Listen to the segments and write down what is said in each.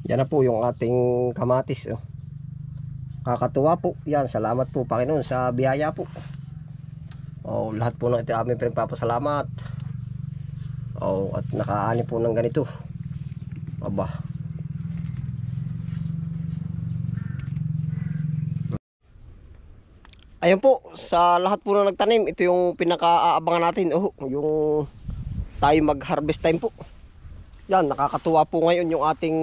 Yan na po yung ating kamatis. Oh. Kakatuwa po. Yan, salamat po Panginoon sa biyaya po. Oh, lahat po ng ito aming pinagpapasalamat. Oh, at nakaani po ng ganito. Aba. Ayun po, sa lahat po na nagtanim, ito yung pinaka-aabangan natin. Oh, yung tayo mag-harvest time po. Yan, nakakatuwa po ngayon yung ating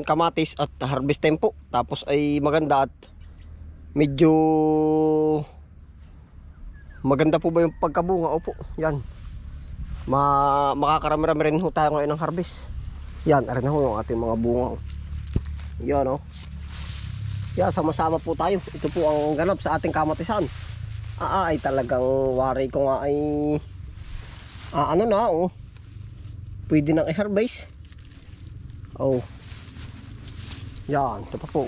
kamatis at harvest time po. Tapos ay maganda at medyo maganda po ba yung pagkabunga? Opo, yan. Makakarami-rami rin ho tayo ngayon ng harvest. Yan, arin na ho yung ating mga bunga. Yan, oh. Yan, sama-sama po tayo. Ito po ang ganap sa ating kamatisan. Ay talagang wari ko nga ay ano na, oh. Pwede nang i-harvest. Oh. Yan, ito pa po.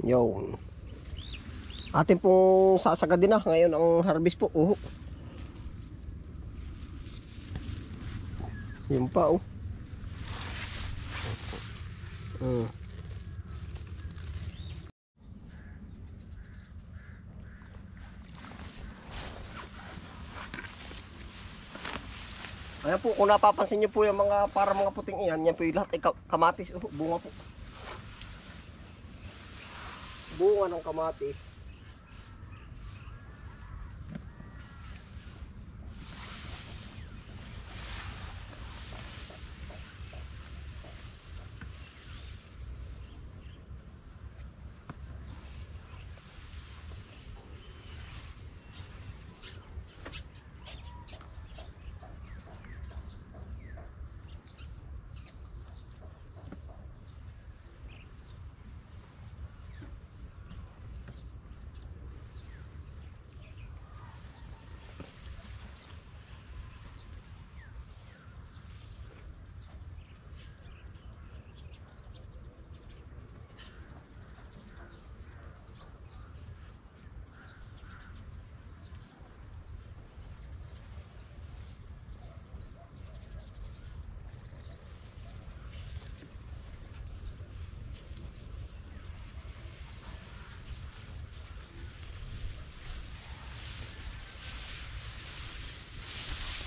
Yun. Atin pong sasagad din na ngayon ang harvest po. Oh. Yun pa, oh. Ayan po, kung napapansin nyo po yung mga para mga puting iyan, yan po yung lahat ay kamatis. Oh, bunga po. Bunga ng kamatis.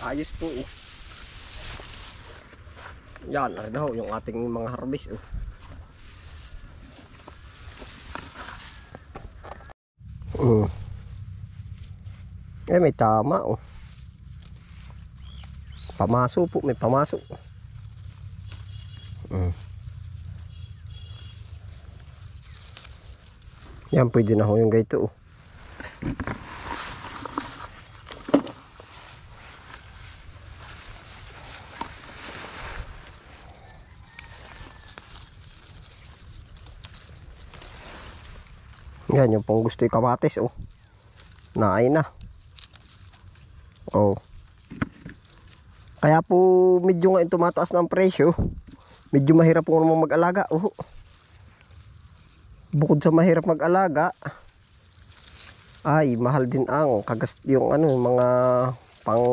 Ayos po. Oh. Yan, ano daw yung ating mga harvest. Oh. Eh, may tama. Oh. Pamaso po, may pamaso. Yan, pwede na ho yung ganito. Oh. Yan, yung pong gusto yung kamatis. Oh. Naay na. Oh. Kaya po medyo nga tumataas ng presyo. Medyo mahirap po naman mag-alaga. Oh. Bukod sa mahirap mag-alaga, ay mahal din ang yung ano, mga pang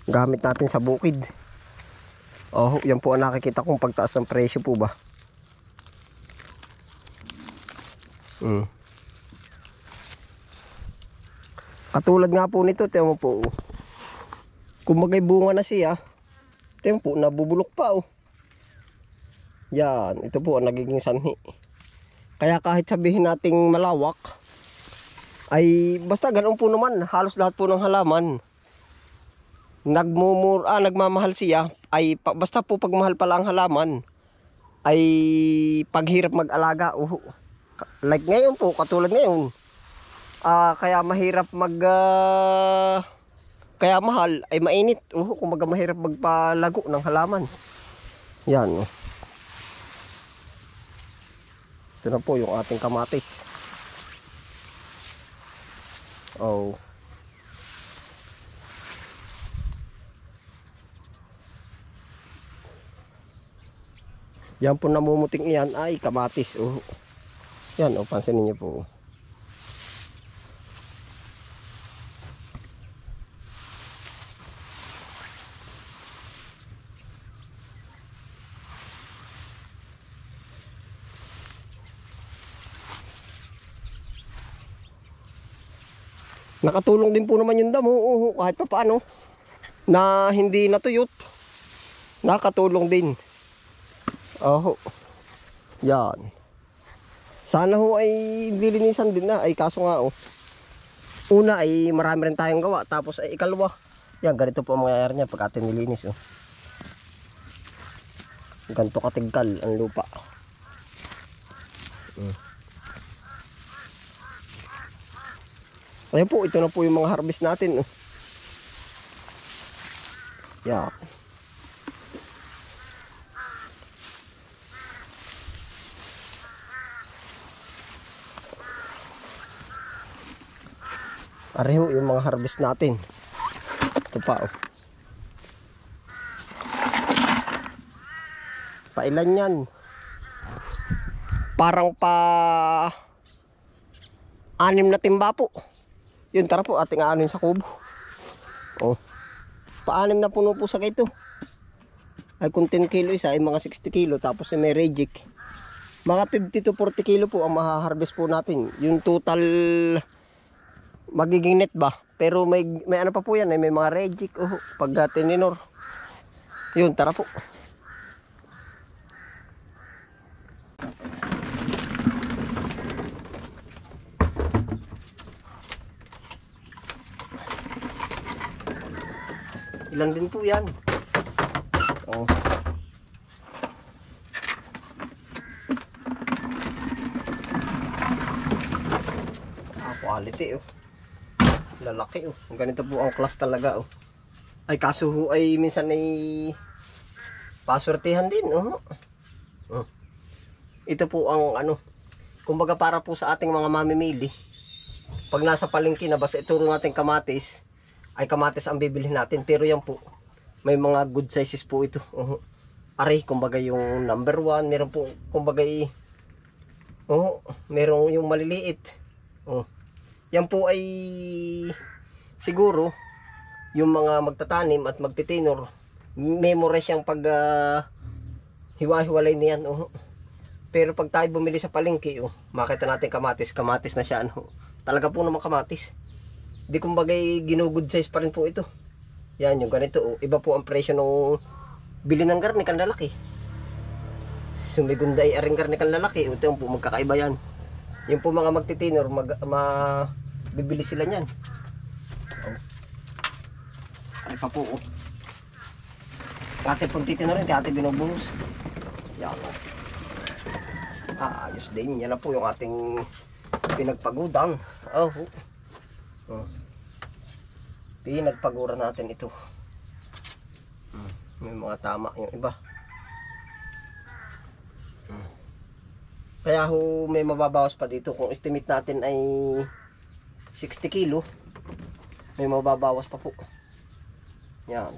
gamit natin sa bukid. Oh, yan po ang nakikita kong pagtaas ng presyo po ba. Katulad nga po nito, tiyan mo po. Kung magay bunga na siya, tiyan po, nabubulok pa. Oh. Yan, ito po ang nagiging sanhi. Kaya kahit sabihin nating malawak, ay basta ganoon po naman, halos lahat po ng halaman nagmamahal siya, ay basta po pagmahal pala ang halaman, ay paghirap mag-alaga. Like ngayon po, katulad ngayon, kaya mahirap kaya mahal ay mainit. Kumaga mahirap magpalago ng halaman. Yan. Ito na po yung ating kamatis. Oh. Yan po namumuting iyan ay kamatis. Yan, pansinin niyo po. Nakatulong din po naman yung damo, kahit pa paano, na hindi natuyot. Nakatulong din. Oh, yan. Sana ho ay lilinisan din na. Ay kaso nga una ay marami rin tayong gawa. Tapos ay ikalawa. Yan, ganito po ang mangyayari niya pag atin nilinis. Ganito katigkal ang lupa. Ayan po, ito na po yung mga harvest natin. Yan. Areho yung mga harvest natin. Ito pa Pailan yan? Parang pa 6 na timba po. Yun, tara po, ating aanin sa kubo. Pa-6 na puno po sa ito. Ay kung 10 kilo isa ay mga 60 kilo. Tapos may reject. Mga 50 to 40 kilo po ang mahaharvest po natin. Yung total magiging net ba? Pero may ano pa po yan, may mga reject pag tininor. Yun, tara po. Ilan din po yan. Quality lalaki ganito po ang class talaga ay kaso ay minsan ay paswertehan din ito po ang kumbaga para po sa ating mga mamimili pag nasa palengke na basta ituro natin kamatis ay kamatis ang bibilhin natin pero yan po may mga good sizes po ito aray kumbaga yung number 1 meron po kumbaga meron yung maliliit yan po ay siguro yung mga magtatanim at magtitinor memorize yung pag hiwa-hiwalay niyan pero pag tayo bumili sa palengke makita natin kamatis na siya talaga po naman kamatis di kumbaga ginugood size pa rin po ito yan yung ganito iba po ang presyo ng bili ng garni kan lalaki sumigunda ay aring garni kan lalaki ito yung po magkakaiba yan yung po mga magtitinor bibili sila niyan. Ay pa po. Ate pong titinor rin, ate binubuhos. Yan. Ayos din. Yan na po yung ating pinagpagudan. Pinagpaguran natin ito. May mga tama yung iba. Kaya may mababawas pa dito. Kung estimate natin ay 60 kilo may mababawas pa po yan